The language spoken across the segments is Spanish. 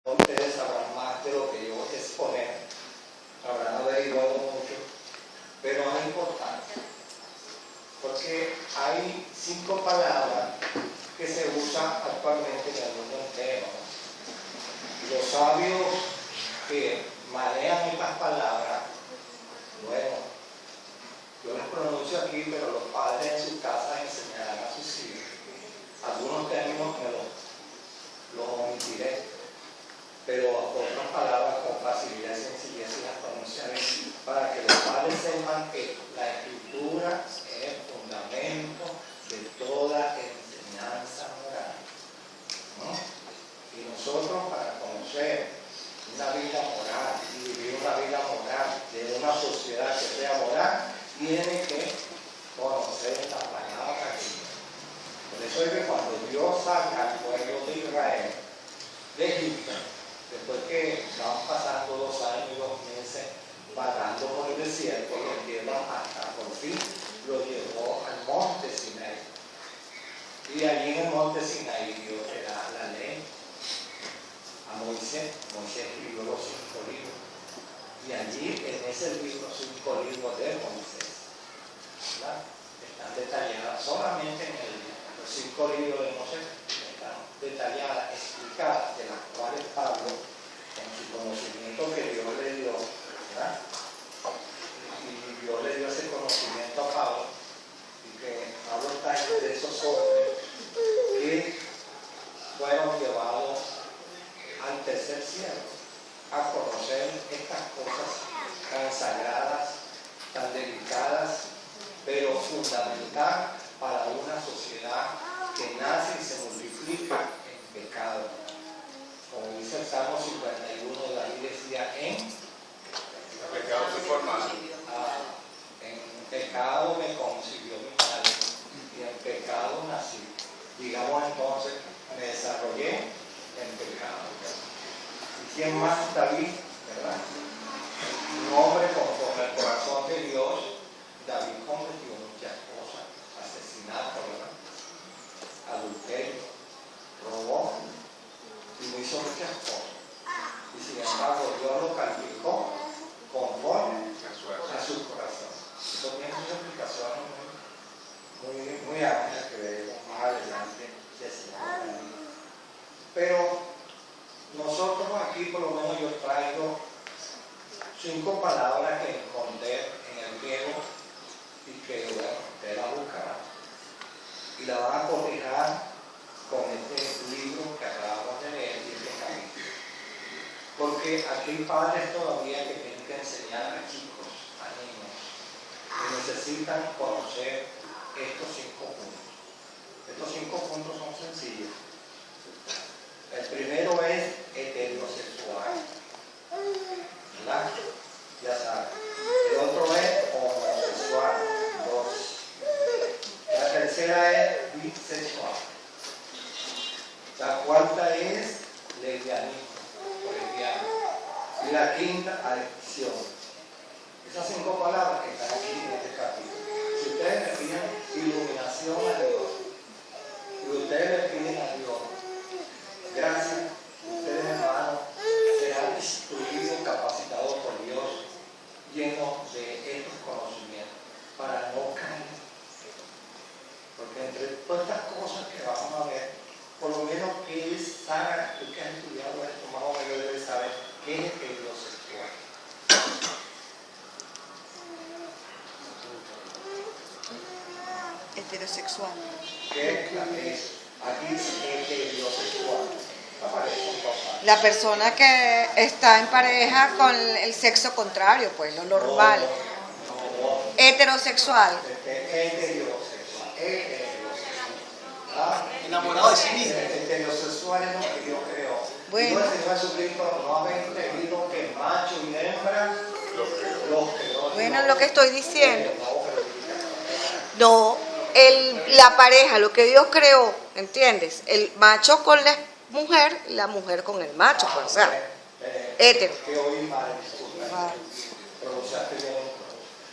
Ustedes sabrán más de lo que yo voy a exponer, habrán averiguado mucho, pero es importante, porque hay 5 palabras que se usan actualmente en el mundo entero. Los sabios que manejan estas palabras, bueno, yo las pronuncio aquí, pero los padres en sus casas enseñarán a sus hijos. Algunos términos me los omitiré, pero otras palabras con facilidad y sencillez y las pronunciaré para que los padres sepan que la escritura es el fundamento de toda enseñanza moral, ¿no? Y nosotros, para conocer una vida moral y vivir una vida moral de una sociedad que sea moral, tiene que conocer estas palabras. Por eso es que cuando Dios saca al pueblo de Israel de Egipto, después que van pasando 2 años y 2 meses vagando por el desierto, los lleva hasta por fin, lo llevó al monte Sinaí. Y allí en el monte Sinaí Dios le da la ley a Moisés. Moisés escribió los 5 libros. Y allí en ese libro, 5 libros de Moisés, ¿verdad?, están detalladas solamente en los 5 libros de Moisés, están detalladas, explicadas, de las cuales Pablo, en su conocimiento que Dios le dio, ¿verdad?, y Dios le dio ese conocimiento a Pablo, y que Pablo está entre esos hombres que fueron llevados al tercer cielo a conocer estas cosas tan sagradas, tan delicadas, pero fundamental para una sociedad que nace y se multiplica en pecado. Como dice el Salmo 51, David decía, en pecado se forma. En pecado me concibió mi madre y en pecado nací. Digamos entonces, me desarrollé en pecado. ¿Y quién más? David, ¿verdad? Un hombre conforme al corazón de Dios. David cometió muchas cosas: asesinato, ¿verdad?, adulterio, robó, y hizo muchas cosas. Y sin embargo, Dios lo calificó conforme a su corazón. Eso tiene muchas explicaciones muy amplias que veremos más adelante. Pero nosotros aquí, por lo menos yo traigo 5 palabras que encontré en el griego y que, bueno, ustedes la buscarán y la van a cotejar con este libro que acabamos de leer y este capítulo. Porque aquí hay padres todavía que tienen que enseñar a chicos, a niños, que necesitan conocer estos 5 puntos. Estos 5 puntos son sencillos. El primero es heterosexual, ¿verdad? Ya saben. El otro es homosexual, 2. La tercera es bisexual. La cuarta es lesbianismo, lesbiana. Y la quinta, adicción. Esas 5 palabras que están aquí en este capítulo. Si ustedes le piden iluminación a Dios, y ustedes le piden a Dios gracias, ustedes, hermanos, serán instruidos, capacitados por Dios, llenos de estos conocimientos, para no caer. Porque entre todas estas cosas que vamos a ver, por lo menos que es Sara, tú que has estudiado esto, más o menos debes saber qué es heterosexual. Heterosexual. ¿Qué es la que es? Aquí es heterosexual. La persona que está en pareja con el sexo contrario, pues lo normal. No. Heterosexual. Heterosexual. Enamorado de sí mismo. Heterosexual es lo que Dios creó. Bueno. Dios, el Señor Jesucristo, no ha permitido que macho y hembra los creó. Bueno, lo que estoy diciendo. No, la pareja, lo que Dios creó, ¿entiendes? El macho con la mujer y la mujer con el macho, pues, o sea, hetero. Que oí mal, disculpa. Pronunciaste bien.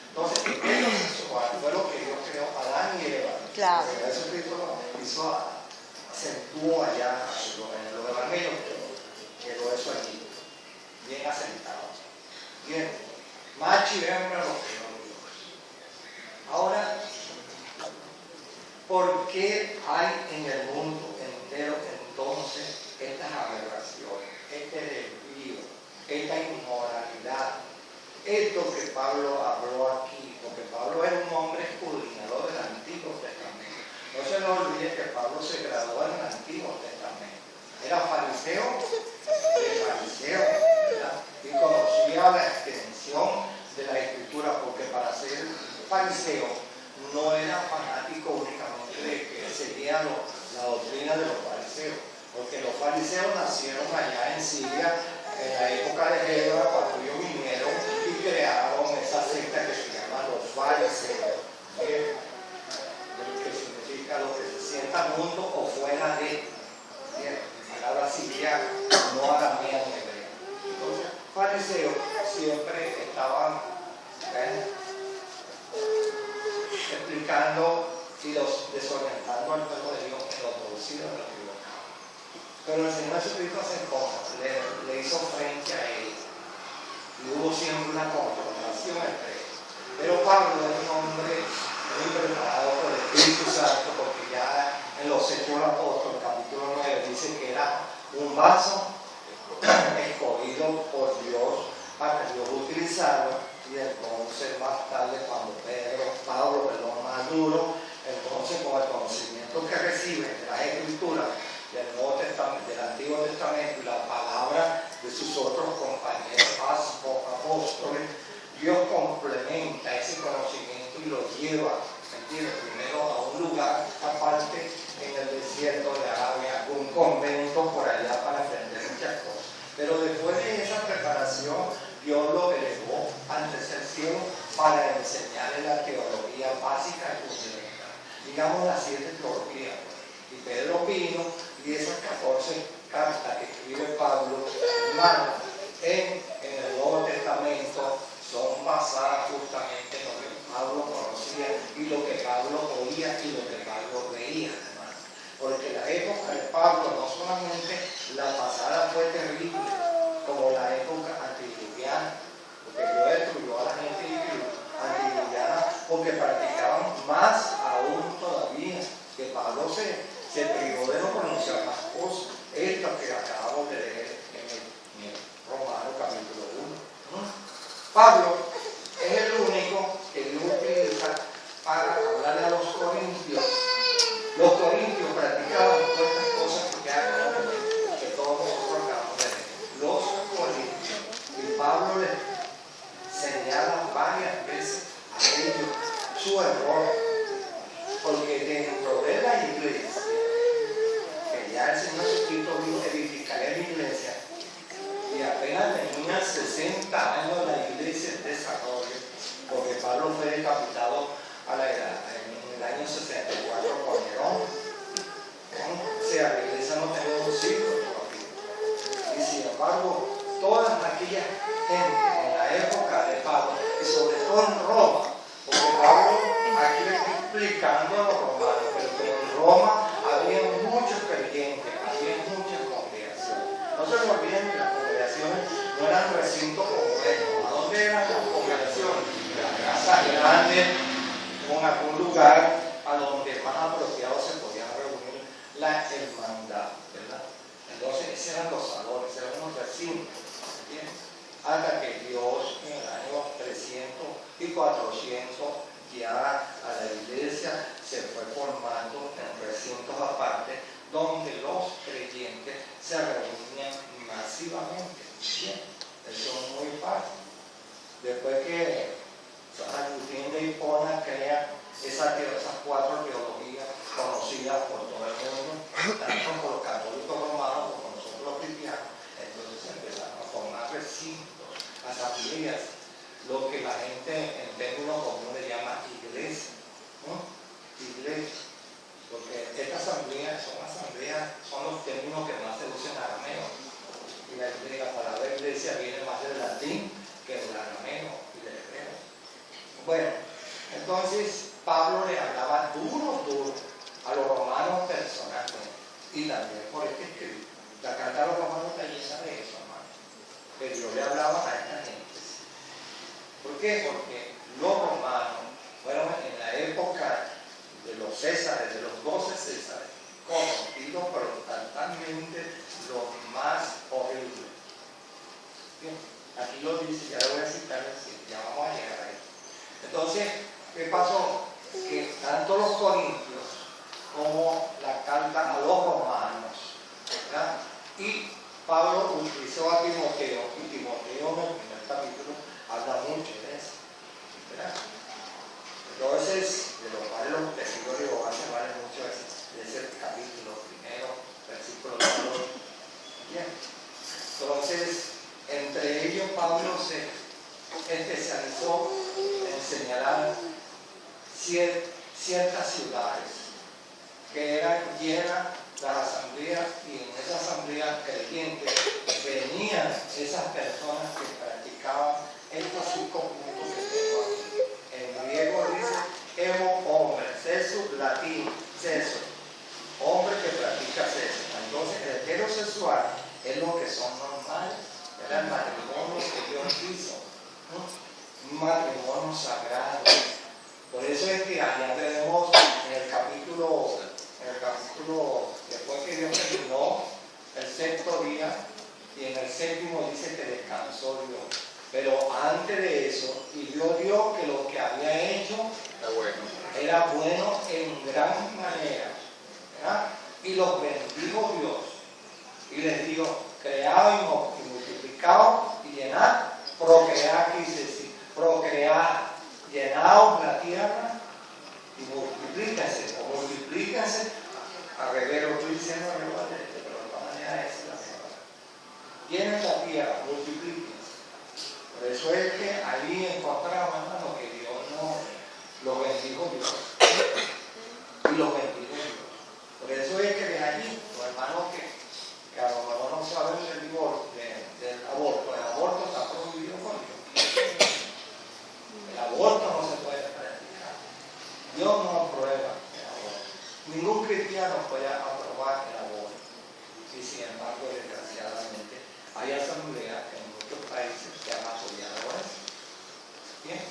Entonces, heterosexual fue lo que Dios creó a Adán y Eva. Claro. Jesucristo hizo, acentuó allá en los evangelios, quedó eso sentado. Bien, macho y hembra lo creó Dios. Ahora, ¿por qué hay en el mundo entero entonces estas aberraciones, este desvío, esta inmoralidad? Esto que Pablo habló aquí, porque Pablo era un hombre escudriñador del Antiguo Testamento. No se nos olvide que Pablo se graduó en el Antiguo Testamento. Era fariseo, ¿verdad? Y conocía la extensión de la Escritura, porque para ser fariseo no era fanático únicamente de que seguía la doctrina de los fariseos, porque los fariseos nacieron allá en Siria en la época de Hebra, cuando ellos vinieron y crearon esa secta que se llama los fariseos, que significa lo que se sienta mundo o fuera de. Palabra siria, no aramea ni hebrea. Entonces, fariseos siempre estaban explicando y desorientando al pueblo de Dios en lo producido de los equivocados. Pero el Señor Jesucristo le hizo frente a él. Y hubo siempre una confrontación entre ellos. Pero Pablo es un hombre muy preparado por el Espíritu Santo, porque ya en los Hechos de los Apóstoles, capítulo 9, dice que era un vaso escogido por Dios para que Dios utilizarlo. Y entonces más tarde, cuando Pablo, maduro, entonces con el conocimiento que recibe de las Escrituras del Nuevo Testamento, del Antiguo Testamento y la palabra de sus otros compañeros apóstoles, Dios complementa ese conocimiento y lo lleva, ¿entiendes? Primero a un lugar aparte en el desierto de Arabia, un convento por allá para aprender muchas cosas. Pero después de esa preparación, Dios lo elevó ante el cielo para enseñarle la teología básica y fundamental. Digamos las 7 teologías. Y Pedro vino y esas 14 cartas que escribe Pablo, hermano, en el Nuevo Testamento son basadas justamente en lo que Pablo conocía y lo que Pablo oía y lo que Pablo veía, hermano. Porque la época de Pablo no solamente la pasada fue terrible, como la época antediluviana, porque Dios destruyó a la gente antediluviana porque practicaban más aún todavía, que Pablo se privó de no pronunciar más cosas, esto que acabamos de leer en el Romanos capítulo 1. Pablo es el único que Dios utiliza para hablarle a los corintios. Los corintios practicaban todas estas cosas que todos nosotros acabamos de leer. Los corintios. Y Pablo les señala varias veces a ellos su error, porque dentro de la iglesia, que ya el Señor Jesucristo dijo edificaré mi iglesia, y apenas tenía 60 años la iglesia en desarrollo, porque Pablo fue decapitado en el año 64 por Nerón. O sea, la iglesia no tenía un siglo todavía. Y sin embargo, toda aquella gente en la época de Pablo, y sobre todo en Roma, porque Pablo aquí le está explicando a los romanos, pero que en Roma había muchos creyentes, había muchas congregaciones. No se lo olviden que las congregaciones no eran recintos como estos. ¿A dónde eran las congregaciones? Las casas grandes, en algún lugar a donde más apropiado se podía reunir la hermandad, ¿verdad? Entonces, esos eran los salones, eran unos recintos, ¿entiendes? Hasta que Dios en el año 300 y 400 ya a la iglesia se fue formando en recintos aparte donde los creyentes se reunían masivamente. Bien, eso es muy fácil. Después que San Agustín de Hipona crea esas 4 teologías conocidas por todo el mundo, tanto por los católicos romanos como por nosotros los cristianos, entonces empezaron a formar recintos, asambleas, lo que la gente en términos comunes le llama iglesia, ¿no? Iglesia, porque estas asambleas son los términos que más se usan en arameo, y la palabra iglesia viene más del latín que del arameo y del hebreo. Bueno, entonces Pablo le hablaba duro a los romanos personalmente, y también por este escrito. La carta a los romanos está llena de eso, hermano, que Dios le hablaba a esta gente. ¿Por qué? Porque los romanos fueron en la época de los Césares, de los 12 Césares, conocidos pero totalmente los más horribles. Bien, aquí lo dice, ya lo voy a citar, ya vamos a llegar ahí. Entonces, ¿qué pasó? Que tanto los corintios como la carta a los romanos, ¿verdad? Y Pablo utilizó a Timoteo, y Timoteo en el primer capítulo habla mucho de eso, ¿verdad? Entonces, de lo cual los testigos de Jehová se valen mucho de ese capítulo primero, versículo 2. Bien. Entonces, entre ellos Pablo se especializó en señalar ciertas ciudades que eran llenas las asambleas, y en esa asamblea creyente venían esas personas que practicaban estos 5 puntos que tengo aquí. En griego dice hemo, hombre, sexo, latín, sexo, hombre que practica sexo. Entonces el heterosexual es lo que son normales, era el matrimonio que Dios hizo, ¿no? Un matrimonio sagrado. Por eso es que allá tenemos en el capítulo, después que Dios terminó el 6º día, y en el 7º dice que descansó Dios. Pero antes de eso, y Dios vio que lo que había hecho era bueno en gran manera, ¿verdad? Y los bendijo Dios, y les dijo: cread y multiplicaos y llenad, procread, quise decir, procread, llenaos la tierra y multiplíquense, o multiplíquense. Al revés, lo estoy diciendo al revés, pero de todas maneras es la palabra. Llenen la tierra, multiplíquense. Por eso es que allí encontramos, hermano, que Dios no los bendijo Dios. Y los bendijo Dios. Por eso es que de allí, los hermanos que a lo mejor no saben del divorcio, del aborto, el aborto está prohibido por Dios. El aborto no se puede practicar. Dios no aprueba el aborto. Ningún cristiano puede aprobar el aborto. Y sin embargo, desgraciadamente, hay asambleas en muchos países que han apoyado eso. Bien.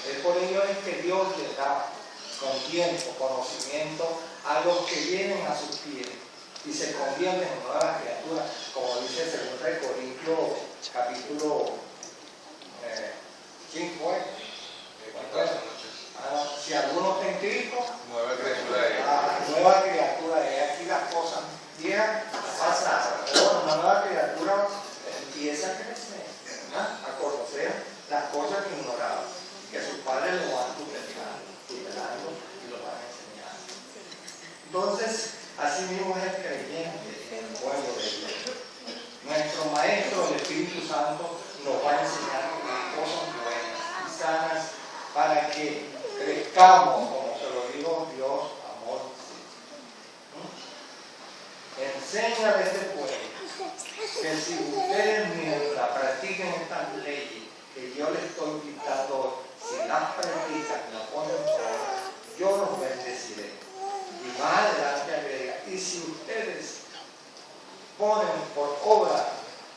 Es por ello es que Dios les da con tiempo, conocimiento a los que vienen a sus pies y se convierten en nuevas criaturas, como dice 2 Corintios capítulo 5. Si alguno está en Cristo, nueva criatura es. Aquí las cosas viejas pasan. Una nueva criatura empieza a crecer, ¿verdad? A conocer las cosas que ignoraba, que sus padres lo van tutelando y lo van enseñando. Entonces, así mismo es el creyente en el pueblo de Dios. Nuestro Maestro, el Espíritu Santo, nos va a enseñar cosas buenas y sanas para que crezcamos, como se lo dijo Dios, amor. Enseña a este pueblo que si ustedes mientras practiquen estas leyes que yo les estoy invitando hoy, si las practican y las ponen por obra, yo los bendeciré. Y más adelante agrega: y si ustedes ponen por obra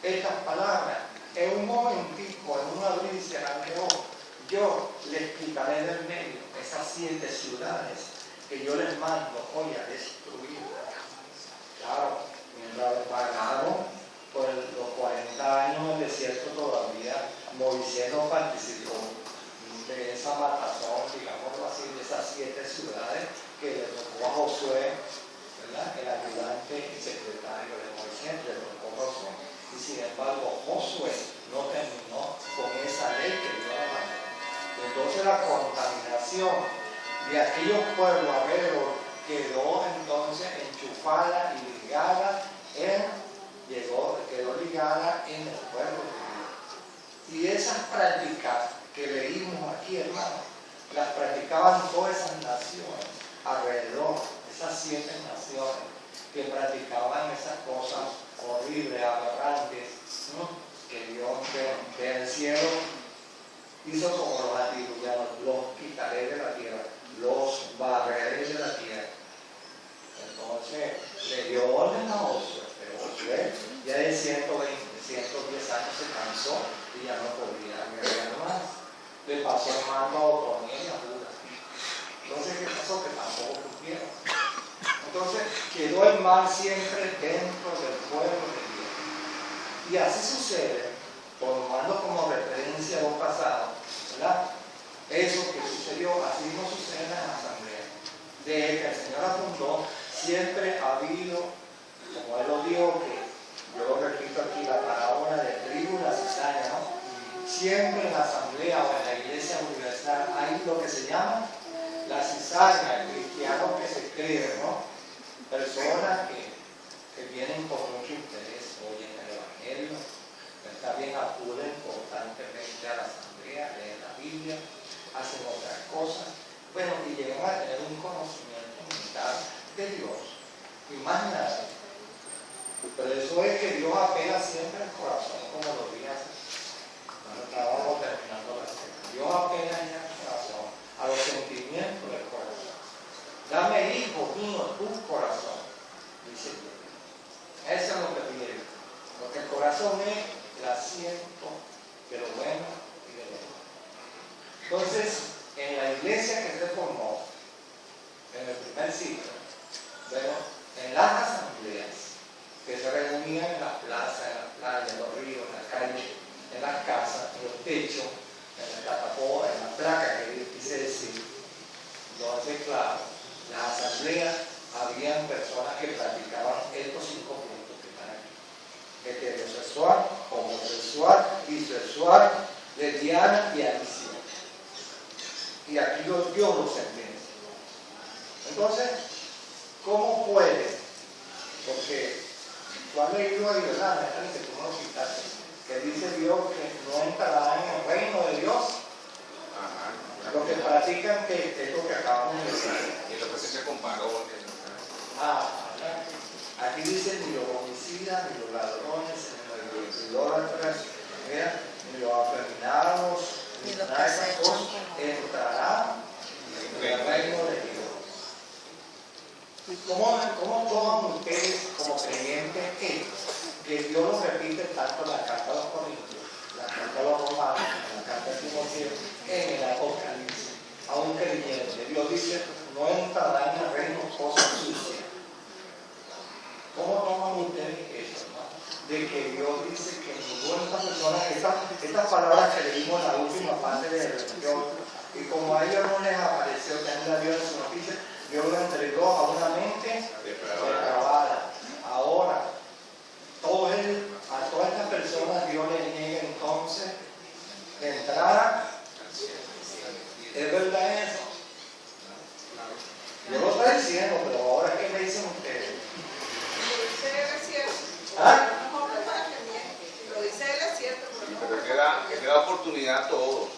estas palabras, en un momentico, en un abrir y cerrar de ojos, yo les quitaré del medio esas 7 ciudades que yo les mando hoy a destruir. Claro, mientras vagaron por los 40 años en el desierto, todavía Moisés no participó de esa matazón, digámoslo así, de esas 7 ciudades que le tocó a Josué, ¿verdad? El ayudante y secretario de Moisés, le tocó a Josué. Y sin embargo, Josué no terminó con esa ley que Dios le mandó. Entonces la contaminación de aquellos pueblos alrededor quedó entonces enchufada y ligada quedó ligada en el pueblo de Dios. Y esas prácticas que leímos aquí, hermano, las practicaban todas esas naciones alrededor, esas 7 naciones que practicaban esas cosas horribles, aberrantes, ¿no? Que Dios del cielo hizo como los antiguos, los quitaré de la tierra, los barreré de la tierra. Entonces le dio orden a Josué, pero Josué ya de 110 años se cansó van siempre dentro del pueblo de Dios. Y así sucede, tomando como referencia lo pasado, ¿verdad? Eso que sucedió, así no sucede en las asambleas. Desde que el Señor apuntó, siempre ha habido, como Él lo dijo, que yo lo repito aquí, la parábola de trigo y la cizaña, ¿no? Siempre en la asamblea o en la iglesia universal hay lo que se llama la cizaña, el cristiano que se cree, ¿no? Personas que vienen con mucho interés, oyen el Evangelio, está bien, acuden constantemente a la asamblea, leen la Biblia, hacen otras cosas, bueno, y llegan a tener un conocimiento mental de Dios, y más nada. Pero eso es que Dios apela siempre al corazón, como lo dije hace. Cuando estábamos terminando la cena. Dios apela en el corazón, a los sentimientos del corazón. Dame, hijo mío, tu corazón, dice Dios. Eso es lo que pide. Porque el corazón es el asiento de lo bueno y de lo malo. Entonces, en la iglesia que se formó, en el primer siglo, bueno, en las asambleas que se reunían en las plazas, en las playas, en los ríos, en las calles, en las casas, en los techos, en las cataporas, en las placas que quise decir, entonces, claro, las asambleas habían personas que practicaban estos 5 puntos que están aquí: heterosexual, homosexual, bisexual, lesbiana y adicción. Y aquí Dios lo sentencia. Entonces, ¿cómo puede? Porque tú has leído ahí, ¿verdad? Que tú no lo citaste, que dice Dios que no entrarán en el reino de Dios. Los que practican, que es lo que acabamos de decir. Y lo que se comparó. Aquí dice ni los homicidas, ni los ladrones, ni los idólatras, ni los afeminados, ni Ni los nada de que se esas echan cosas con entrarán en el reino de Dios. ¿Cómo toman ustedes como creyentes que Dios lo repite tanto en la carta a los Corintios, la carta a los Romanos, la carta a Timoteo, en el Apocalipsis? A un creyente, Dios dice, no entrará en el reino cosas sucias. ¿Cómo toman ustedes eso, hermano? De que Dios dice que ninguna de estas personas, estas palabras que leímos en la última parte de la religión, y como a ellos no les apareció tener a Dios en su noticia, Dios lo entregó a una mente depravada. Ahora, a todas estas personas Dios les niega entonces de entrada. ¿Es verdad eso? Yo lo estoy diciendo, pero ahora ¿qué me dicen ustedes? ¿Ah? Lo dice él es cierto, Pero él le da oportunidad a todos.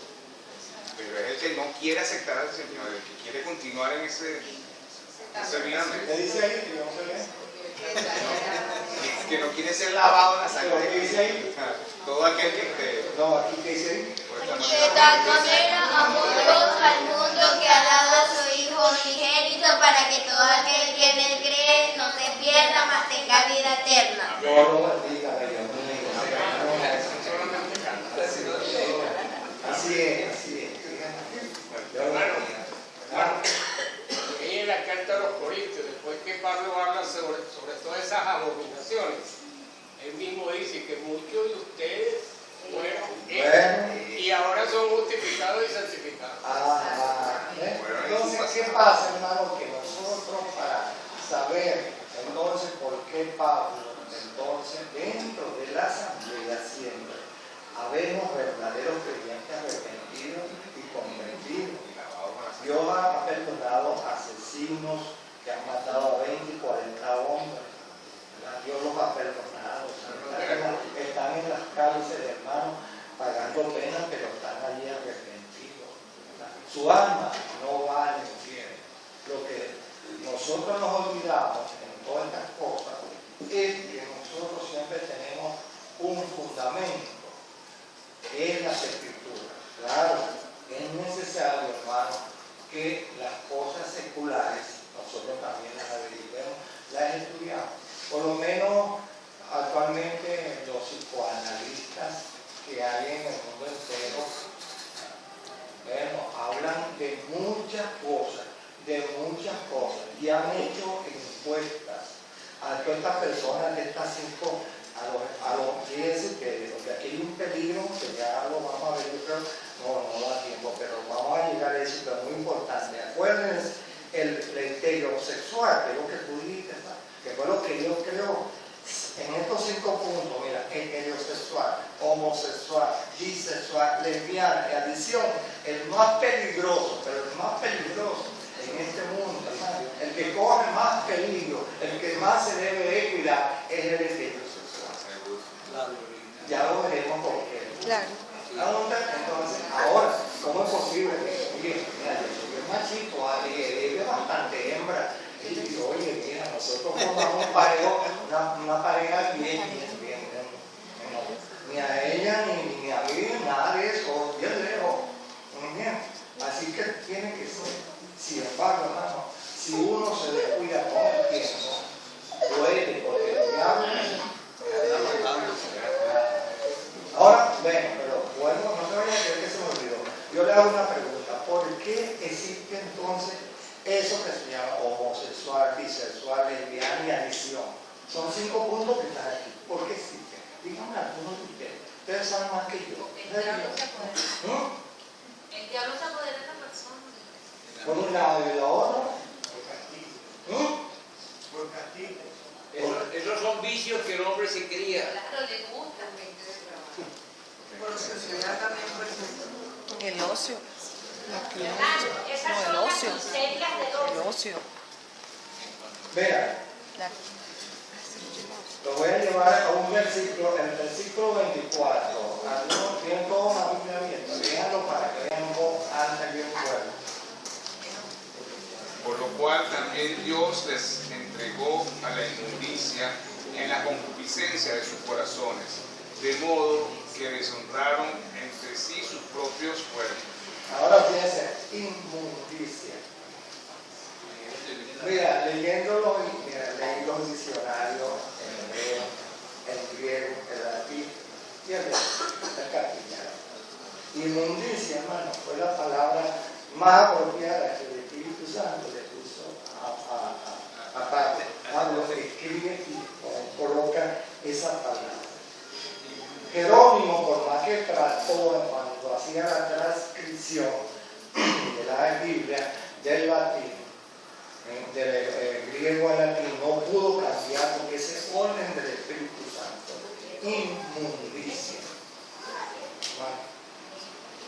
Pero es el que no quiere aceptar al Señor, el que quiere continuar en ese viaje. ¿Qué dice ahí? Que yo no sé bien. Que no quiere ser lavado en la sangre de ¿Qué dice ahí? Cristo. Todo aquel que No, aquí ¿qué dice ahí? De tal manera amó Dios al mundo que ha dado a su Hijo unigénito para que todo aquel que en él cree no se pierda, mas tenga vida eterna. Dios lo bendiga, Dios mío. Así es, así es. Dios lo bendiga. Ahí en la carta a los Corintios, después que Pablo habla sobre todas esas abominaciones, él mismo dice que muchos de ustedes fueron y ahora son justificados y santificados. Entonces, ¿qué pasa, hermano? Que nosotros, para saber entonces por qué Pablo, entonces dentro de la asamblea siempre habemos verdaderos creyentes arrepentidos y convertidos. Dios ha perdonado asesinos que han matado a 20 y 40 hombres. Dios los ha perdonado. Están en las cárceles, hermano, pagando penas, pero están allí arrepentidos. Su alma no vale el cielo. Lo que nosotros nos olvidamos en todas estas cosas es que nosotros siempre tenemos un fundamento, que es las Escrituras. Claro, es necesario, hermano, que las cosas seculares nosotros también las averiguemos, las estudiamos. Por lo menos actualmente los psicoanalistas que hay en el mundo entero, bueno, hablan de muchas cosas y han hecho encuestas a todas estas personas de estas 5, fíjense que aquí hay un peligro, que ya lo vamos a ver, yo creo, no da tiempo, pero vamos a llegar a eso, pero es muy importante. Acuérdense, el heterosexual, que es lo que tú dijiste, ¿sabes? Que fue lo que Dios creó. En estos 5 puntos, mira, heterosexual, homosexual, bisexual, lesbiana y adicción, el más peligroso, pero el más peligroso en este mundo, ¿sabes? El que corre más peligro, el que más se debe de cuidar, es el heterosexual. Ya lo veremos por qué. Claro. Entonces, ahora, ¿cómo es posible que, oye, mira, yo soy el machito, hay bastante hembra? Y digo, oye, mira, nosotros formamos una pareja bien, ni a ella ni a mí, nada de eso, bien lejos. Bien. Así que tiene que ser. Sin embargo, hermano, si uno se descuida con el tiempo, duele, porque el diablo. Ahora, bueno, pero bueno, no te vayas a creer que se me olvidó. Yo le hago una pregunta: ¿por qué existe entonces eso que se llama homosexual, bisexual, lesbiana y adicción? Son 5 puntos que están aquí. ¿Por qué existen? Díganme algunos de ustedes. Ustedes saben más que yo. El diablo se apodera de la persona. Por un lado y la otra. Por castigo. Esos son vicios que el hombre se cría. Claro, le gusta el mente de trabajo. Por sociedad también, por ejemplo. El ocio. Esas son las miserias del hombre. El ocio. Vean, Claro. lo voy a llevar a un versículo, el versículo 24. Algunos tienen toda una Biblia abierta. Léanlo para que vean cómo anda bien fuerte. Por lo cual también Dios les entregó a la inmundicia en la concupiscencia de sus corazones, de modo que deshonraron entre sí sus propios cuerpos. Ahora fíjense, inmundicia. Mira, leyéndolo, leí los diccionarios en hebreo, en griego, en latín y en castellano. Inmundicia, hermano, fue la palabra más apropiada que el Espíritu Santo le puso a Pablo, escribe y coloca esa palabra. Jerónimo, por más que trató cuando hacía la transcripción de la Biblia del latín, del griego al latín, no pudo cambiar porque ese orden del Espíritu Santo, inmundicia.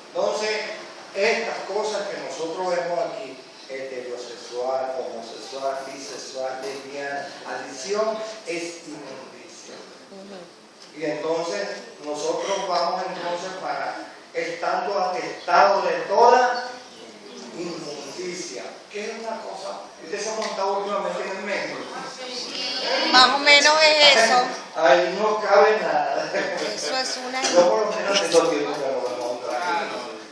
Entonces, estas cosas que nosotros vemos aquí, heterosexual, homosexual, bisexual, lesbiana, adicción, es inmundicia. Y entonces nosotros vamos entonces para, estando atestados de toda inmundicia. ¿Qué es una cosa? Usted se ha montado últimamente en el metro. Más o menos es eso. Ahí no cabe nada. Eso es una... Yo por lo menos tengo tiempo que no me monto aquí.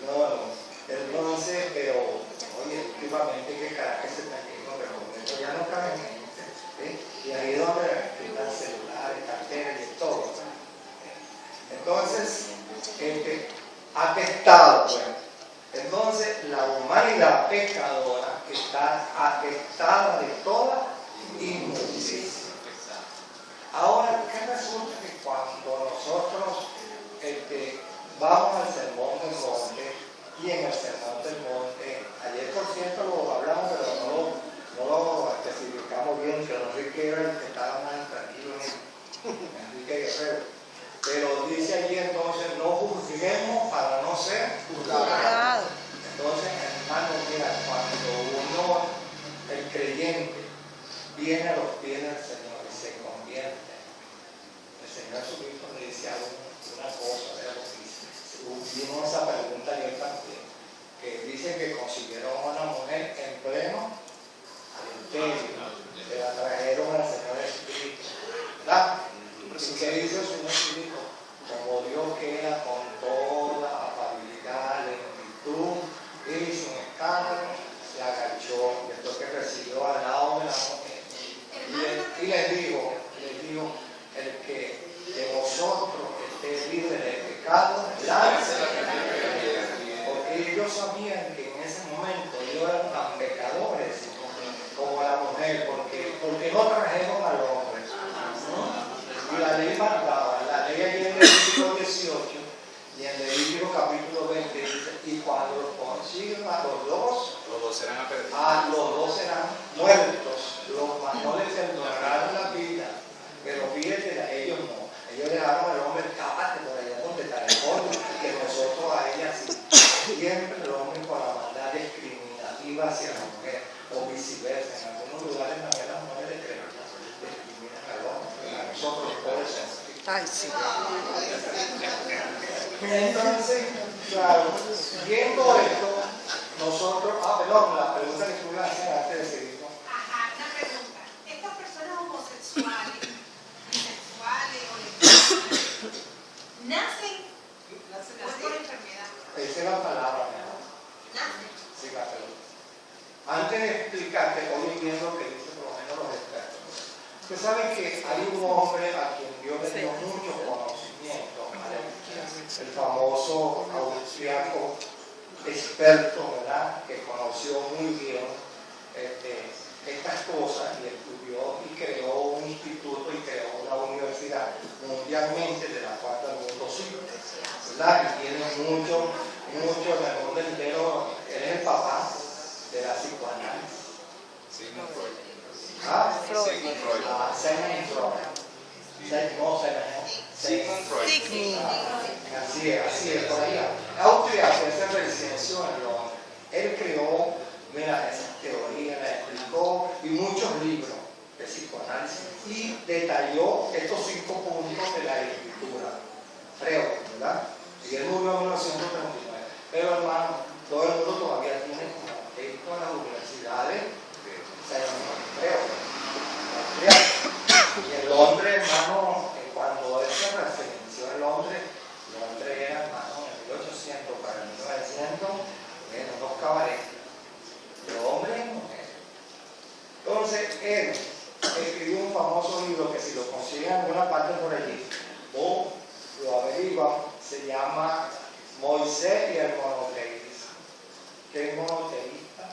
No. Entonces, pero, oye, últimamente que Caracas se está lleno, pero con esto ya no cabe gente. Y ahí es donde están celulares, carteras y todo. Entonces, atestado, bueno. Entonces, la humanidad pecadora está atestada de toda inmundicia. Ahora, ¿qué resulta? Que cuando nosotros vamos al sermón del monte, y en el sermón del monte, ayer por cierto lo hablamos, pero no lo especificamos bien, que Enrique era el que estaba más tranquilo en Enrique Guerrero. Pero dice allí entonces, no juzguemos para no ser juzgados. Entonces, hermano, mira, cuando uno, el creyente, viene a los pies del Señor y se convierte, el Señor Jesucristo le dice a uno una cosa, de lo que dice. Vimos esa pregunta ayer también, que dice que consiguieron a una mujer en pleno adulterio, se la trajeron al Señor Jesucristo, ¿verdad? ¿Y qué hizo el Señor Jesucristo? Como Dios queda con toda afabilidad, lentitud y sin escándalo, se agachó, después que recibió al lado de la mujer. Y les digo, el que de vosotros esté libre de pecado, lance la primera piedra. Porque ellos sabían que en ese momento ellos eran tan pecadores como la mujer, porque no trajeron al hombre, Y la ley marcaba, la ley allí en Levítico 18 y en Levítico capítulo 20 dice, y cuando los consiguen a los dos serán apedreados. a los dos serán muertos, los más no les perdonarán la vida, pero fíjate, ellos no, ellos dejaron al hombre, escápate por allá donde está el fondo, que nosotros a ella sí, siempre el hombre con la maldad discriminativa hacia la mujer, o viceversa, en algunos lugares también las mujeres discriminan al hombre, a nosotros por eso. Ay, sí. Entonces, claro, viendo esto, nosotros, perdón, la pregunta que tú ibas a hacer antes de seguir. Ajá, una pregunta. Estas personas homosexuales, bisexuales o lesbianas, ¿nacen por enfermedad? Esa es la palabra, mi amor. ¿Nacen? Sí, la pregunta. Antes de explicarte, hoy viendo lo que dicen por lo menos los expertos. Usted sabe que hay un hombre a quien Dios le dio mucho conocimiento, el famoso austriaco experto, ¿verdad? Que conoció muy bien estas cosas y estudió y creó un instituto y creó una universidad mundialmente de la cual el mundo sirve, ¿verdad? Y tiene mucho en el mundo entero. Él es el papá de la psicoanálisis. Sigmund Freud. ¿Ah? Sigmund Freud. Sigmund Freud. Sigmund Freud. Así es, por ahí. Austriaco, ese residenció en Londres. Él creó, mira, esas teorías, las explicó, y muchos libros de psicoanálisis, y detalló estos 5 puntos de la escritura. Freud, ¿verdad? Y él murió en 1939. Pero hermano, todo el mundo todavía tiene como esto en las universidades Freud. Y el hombre, hermano, cuando él se referenció al hombre era, hermano, en 1800 para 1900, en unos cabarets, de hombres y mujeres. Entonces, él escribió un famoso libro que si lo consiguen en alguna parte por allí, o lo averiguan, se llama Moisés y el monoteísmo. ¿Qué es monoteísta?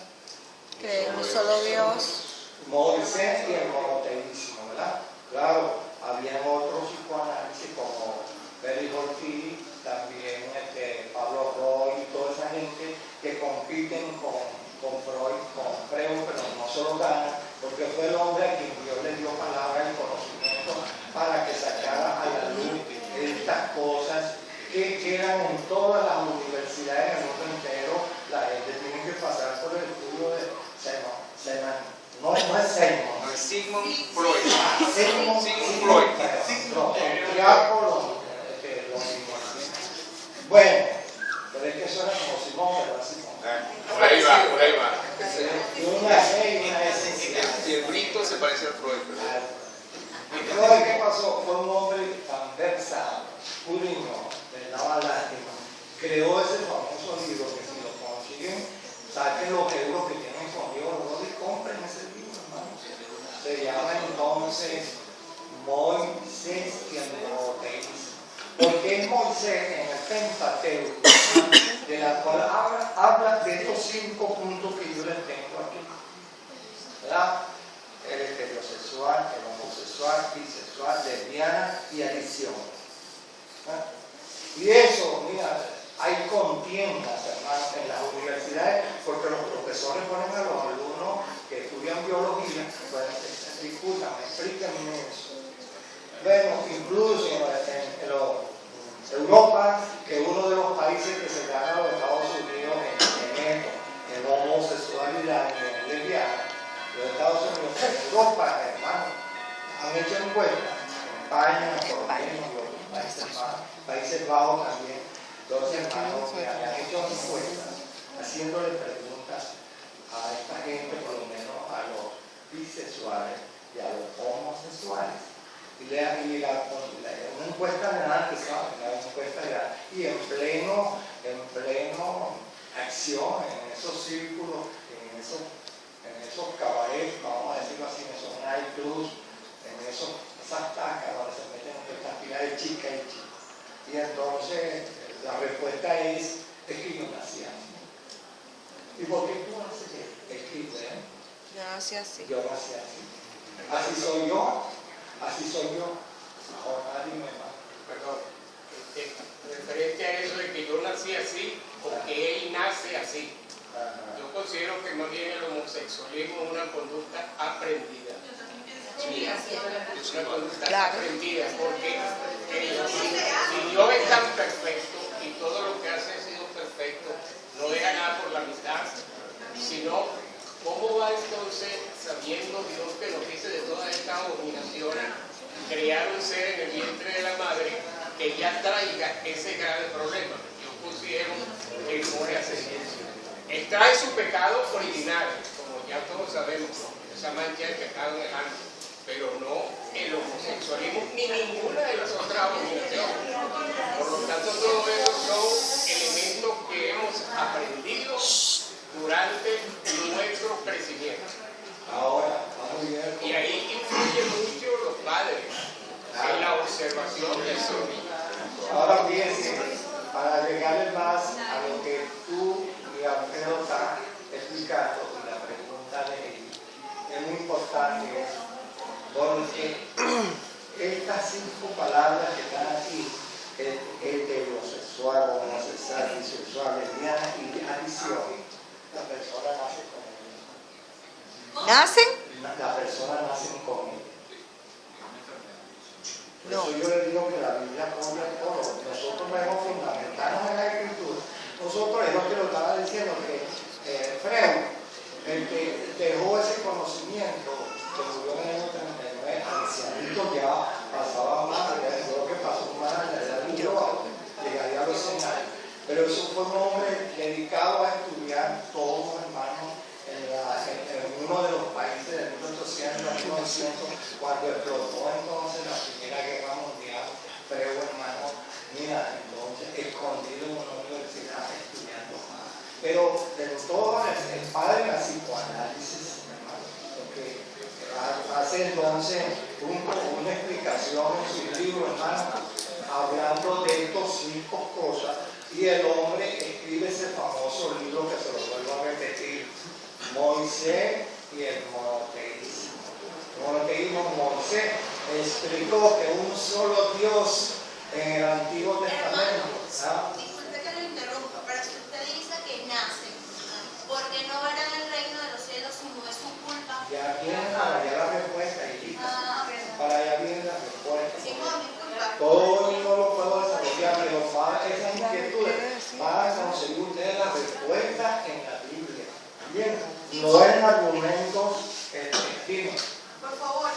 Que un solo Dios. Moisés y el monoteísmo, ¿verdad? Claro, habían otros psicoanálisis como Berry Horthy, también Pablo Roy y toda esa gente que compiten con Freud, pero no se lo ganan, porque fue el hombre a quien Dios le dio palabra y conocimiento para que sacara a la luz estas cosas que quedan en todas las universidades del mundo entero. La gente tiene que pasar por el estudio de no es Seymour. No, es Sigmund Freud. Sigmund Freud. Bueno, pero es que suena como Simón, pero así como. Por ahí va, por ahí va. Y una E y una S. Y el brito se parece a Freud. Y Freud, ¿qué pasó? Fue un hombre tan versado, purino, le daba lástima. Creó ese famoso libro que si lo consiguen, saquen los euros que tienen escondidos los dos y compren ese libro, hermano. Se llama entonces Moisés y el monoteísmo. Porque es Moisés en el Pentateuco, de la cual habla de estos 5 puntos que yo les tengo aquí, ¿verdad? El heterosexual, el homosexual, bisexual, lesbiana y adicción. ¿Verdad? Y eso, mira, hay contiendas, hermano, en las universidades, porque los profesores ponen a los alumnos que estudian biología, bueno, discúltame, explíquenme eso. Bueno, incluso en Europa, que uno de los países que se gana a los Estados Unidos en homosexualidad y en lesbiana, los Estados Unidos, Europa, hermano, han hecho encuestas, España, por lo menos, Países Bajos también, los hermanos que han hecho encuestas, haciéndole preguntas a esta gente, por lo menos a los bisexuales y a los homosexuales. Y una encuesta grande, ¿sabes? Una encuesta grande. Y en pleno acción, en esos círculos, en esos cabarets, vamos a decirlo así, en esos nightclubs, en esas tacas donde se meten una cantidad de chicas y chicos. Y entonces la respuesta es que yo nací así. ¿Y por qué tú naces? Escribe, ¿eh? Yo nací así. Yo nací así. Así soy yo. así soy yo. Ahora dime más. Perdón, referente a eso de que yo nací así o que él nace así. Yo considero que más bien el homosexualismo es una conducta aprendida. Es una conducta aprendida, porque si Dios es tan perfecto y todo lo que hace ha sido perfecto, no deja nada por la mitad, sino ¿cómo va entonces, sabiendo Dios que nos dice de todas estas abominaciones, crear un ser en el vientre de la madre que ya traiga ese grave problema? Yo considero que no le hace ciencia. Él trae su pecado original, como ya todos sabemos, esa mancha de pecado en el alma, pero no el homosexualismo ni ninguna de las otras abominaciones. Por lo tanto, todos esos son elementos que hemos aprendido durante nuestro crecimiento. Ahora, vamos a ver Y ahí influyen mucho los padres en la observación del niño. ahora fíjense, para llegar más a lo que tú y Alfredo está explicando, y la pregunta de él, es muy importante porque estas 5 palabras que están aquí, heterosexual, homosexual, bisexual, lesbiana y adición, la persona nace con él. ¿Nacen? La persona nace con él. Por No. eso yo le digo que la Biblia apoya todo. Nosotros debemos fundamentarnos en la Escritura. Nosotros, es lo que lo estaba diciendo, que Freud, el que dejó ese conocimiento, que murió en el año 39, ancianito ya, pasaba más, lo que pasó más en la edad de llegaría a los 100 años. Pero eso fue un hombre dedicado a estudiar todos los hermanos en uno de los países del 1800, 1900, cuando explotó entonces la Primera Guerra Mundial. Pero hermano, mira, entonces escondido en una universidad estudiando más. Pero de todo el padre de la psicoanálisis, hermano, porque hace entonces una explicación en su libro, hermano, hablando de estos 5 cosas, y el hombre escribe ese famoso libro que se lo vuelvo a repetir, Moisés y el monoteísmo. Monoteísmo, Moisés explicó que un solo Dios en el Antiguo Testamento. Disculpe que lo interrumpa, pero si usted dice que nace, porque no verán el reino de los cielos si no es su culpa. Ya viene para allá la respuesta, hijita. Para allá viene la respuesta. Simón, disculpa. Todo no lo puedo desarrollar, pero para esas inquietudes van a conseguir ustedes la respuesta en la Biblia. Bien, no en argumentos estimados. Por favor,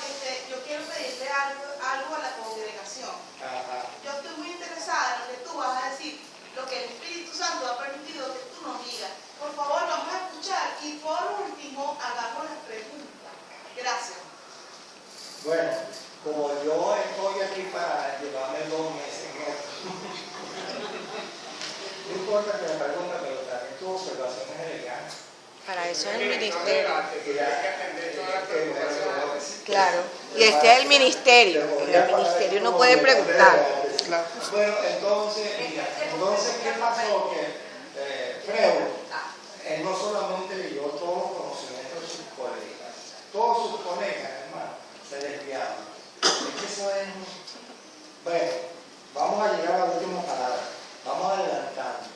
yo quiero pedirle algo a la congregación. Ajá. Yo estoy muy interesada en lo que tú vas a decir, lo que el Espíritu Santo ha permitido que tú nos digas. Por favor, vamos a escuchar y por último, hagamos las preguntas. Gracias. Bueno, como yo estoy aquí para llevarme 2 meses, no importa que me pregunten, pero también tu observación es elegante. Para eso es el ministerio. Claro. Claro. Y este es el ministerio. En el ministerio uno puede preguntar. Bueno, entonces, ¿qué pasó? Que Freud, no solamente leyó todos los conocimientos de sus colegas, todos sus colegas, hermano, se desviaron. Es que eso es... Bueno, vamos a llegar a la última palabra. Vamos adelantando.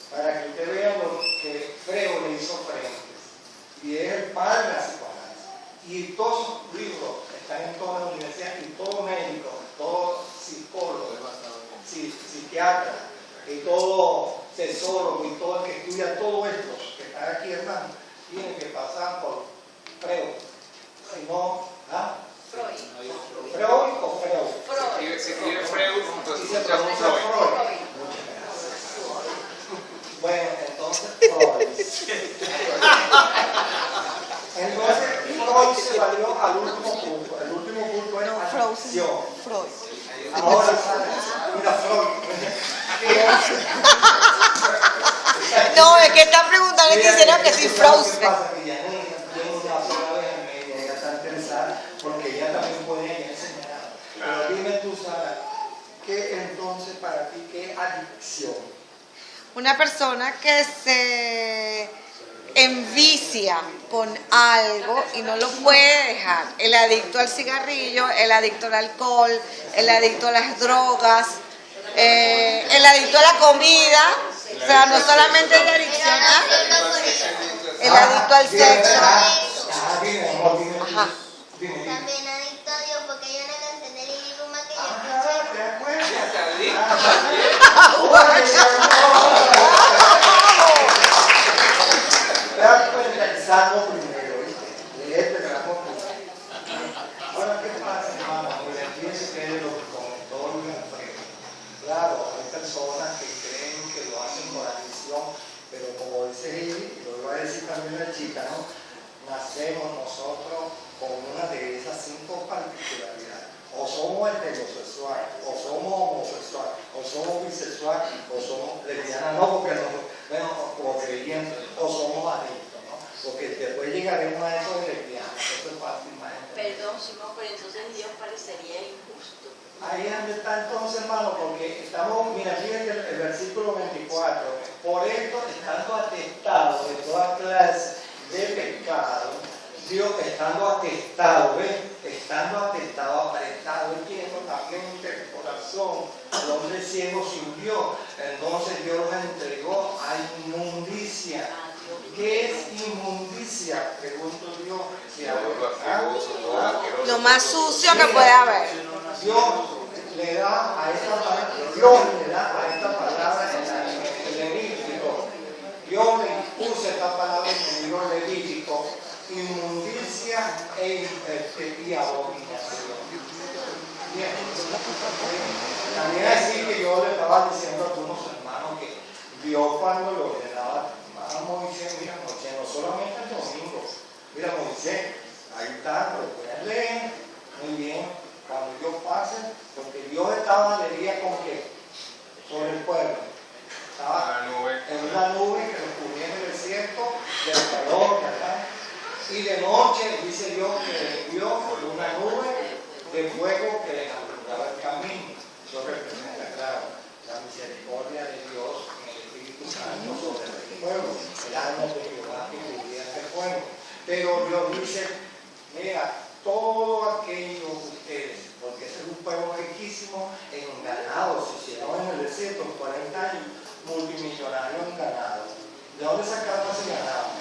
Para que usted vea lo que Freud le hizo frente. Y es el padre de la psicoanálisis. Y todos sus libros están en todas las universidades, y todo médico, todo psicólogo, psiquiatra, y todo sexólogo, y todo el que estudia todo esto, que está aquí, hermano, tiene que pasar por Freud. Si no, Freud o Freud. Se escribe Freud, Y entonces se se llama pronuncia Freud. Freud. Muchas gracias. Bueno, entonces Freud. Entonces Freud se valió al último punto. El último punto era adicción. Ahora sale, mira Freud. No, es que están preguntando y quisieron que si ¿Qué Frozen. pasa? Que ya no una sola vez en medio, ella está interesada porque ella también puede enseñar. Pero dime tú, Sara, ¿qué entonces para ti, qué adicción? Una persona que se envicia con algo y no lo puede dejar. El adicto al cigarrillo, el adicto al alcohol, el adicto a las drogas, el adicto a la comida. O sea, no solamente hay adicción, ¿ah? El adicto al sexo. Ajá. También adicto a Dios, porque hay una canción de Lili Ruma que yo ¿Te acuerdas? Te das cuenta el salmo primero, ¿viste? Leerte el salmo primero. Ahora, ¿qué pasa, hermano? Mira, fíjense que es lo que comentó Luis Alfredo. Claro, hay personas que creen que lo hacen por adicción, pero como dice Lili, y lo iba a decir también la chica, ¿no? Nacemos nosotros con una de esas 5 particularidades. O somos heterosexual, o somos homosexual, o somos bisexual, o somos lesbianas, no, porque no, bueno, o creyentes, o somos adictos, ¿no? Porque después llegaremos a eso de lesbianas, eso es fácil, maestro. Perdón, Simón, pero entonces Dios parecería injusto. Ahí es donde está entonces, hermano, porque estamos, mira, fíjate el versículo 24. Por esto, estando atestados de toda clase de pecado, Dios estando atestado, ¿ves? Estando atestado, aparentado, Él tiene la mente, el corazón, el hombre ciego sin Dios. Entonces Dios nos entregó a inmundicia. ¿Qué es inmundicia? Pregunto yo. Lo más sucio que puede haber. Dios le da a esta palabra, en el Levítico. Dios le impuso esta palabra en el libro Levítico. Inmundicia y abominación. Bien. También así que yo le estaba diciendo a algunos hermanos que Dios cuando lo ordenaba a Moisés, mira Moisés, no solamente el domingo, mira Moisés, ahí está, lo pueden leer, muy bien, cuando Dios pase, porque Dios estaba alegría con qué, sobre el pueblo, estaba en una nube que lo cubría en el desierto, del calor, ¿verdad? Y de noche dice Dios que envió una nube de fuego que les alumbraba el camino. Eso representa, claro, la misericordia de Dios en el Espíritu Santo sobre el pueblo, el alma de Jehová que cubría este fuego. Pero Dios dice, mira, todo aquello ustedes, porque ese es un pueblo riquísimo en ganado, se hicieron en el desierto 40 años, multimillonarios en ganado. ¿De dónde sacaron ese ganado?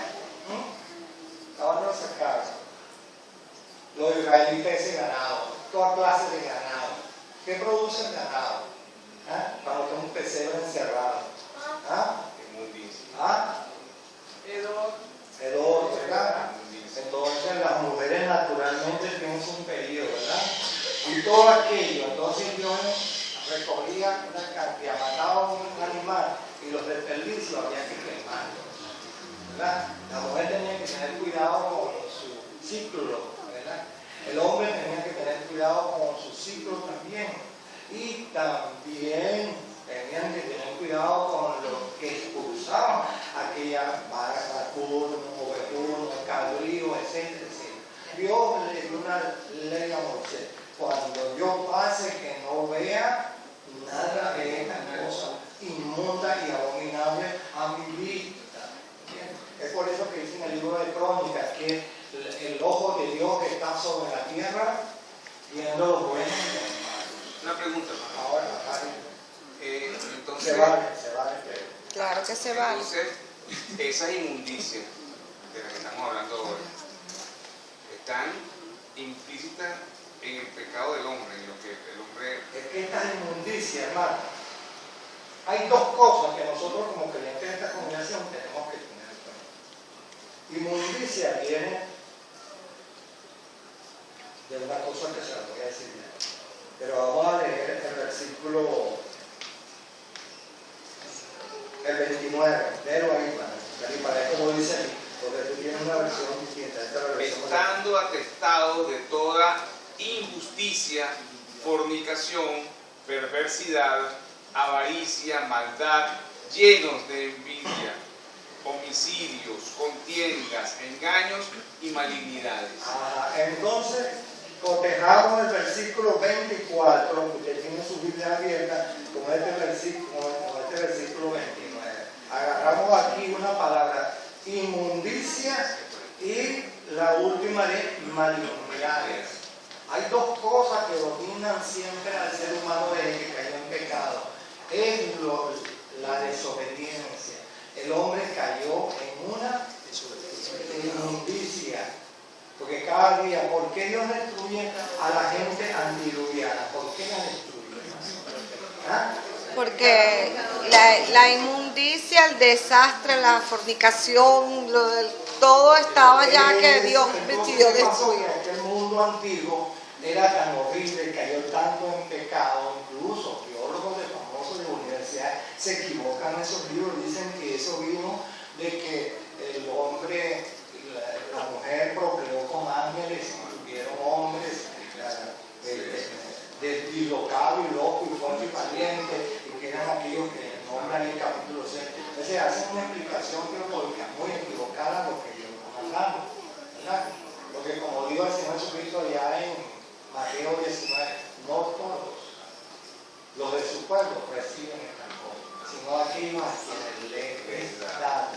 Ahora lo sacaron. Los israelitas ese ganado, toda clase de ganado. ¿Qué produce el ganado? ¿Ah? Cuando tengo un pecero encerrado. ¿Ah? Hedor, ¿verdad? Entonces las mujeres naturalmente tienen un periodo, ¿verdad? Y todo aquello, entonces yo recogía una cantidad, mataba un animal y los desperdicios había que quemarlos, ¿verdad? La mujer tenía que tener cuidado con su ciclo, ¿verdad? El hombre tenía que tener cuidado con su ciclo también. Y también tenían que tener cuidado con los que expulsaban aquella vacuno, ovejuno, cabrío, etcétera, etcétera. Dios le dio una ley a Moisés. Cuando yo pase que no vea nada de esta cosa inmunda y abominable a mi vista. Es por eso que dice en el libro de Crónicas que el ojo de Dios que está sobre la tierra, viendo los buenos y los malos. Una pregunta. Ahora, entonces, se vale. Claro que se vale. Entonces, esas inmundicias de las que estamos hablando hoy están implícitas en el pecado del hombre, en lo que el hombre... Es que esta inmundicia, hermano, hay dos cosas que nosotros como creyentes de esta congregación tenemos que tener en cuenta. Inmundicia viene de una cosa que se la voy a decir ya. Pero vamos a leer el versículo, el 29, léelo ahí, para como dice ahí, porque tú tienes una versión distinta. Estando atestados de toda injusticia, fornicación, perversidad, avaricia, maldad, llenos de envidia, homicidios, contiendas, engaños y malignidades. Entonces, cotejamos el versículo 24, que usted tiene su Biblia abierta, con este versículo 29. Agarramos aquí una palabra, inmundicia. la desobediencia. El hombre cayó en una inmundicia. Porque cada día, ¿por qué Dios destruye a la gente antidiluviana? ¿Por qué la destruye? ¿Ah? Porque la inmundicia, el desastre, la fornicación, todo estaba ya que Dios decidió destruir. El mundo antiguo era tan horrible, cayó tanto en pecado, incluso biólogos de famosos de universidad se equivocan en esos libros, dicen que eso vino de que el hombre, la mujer procreó con ángeles y tuvieron hombres desdilocados y locos y fuertes y valientes, y que eran aquellos que nombran en el capítulo 6. Entonces hacen una explicación teológica muy equivocada a lo que yo estoy hablando, ¿verdad? Porque como digo el Señor Jesucristo ya en Mateo 19, no todos los de su pueblo reciben esta cosa, sino aquellos a quienes le es dado.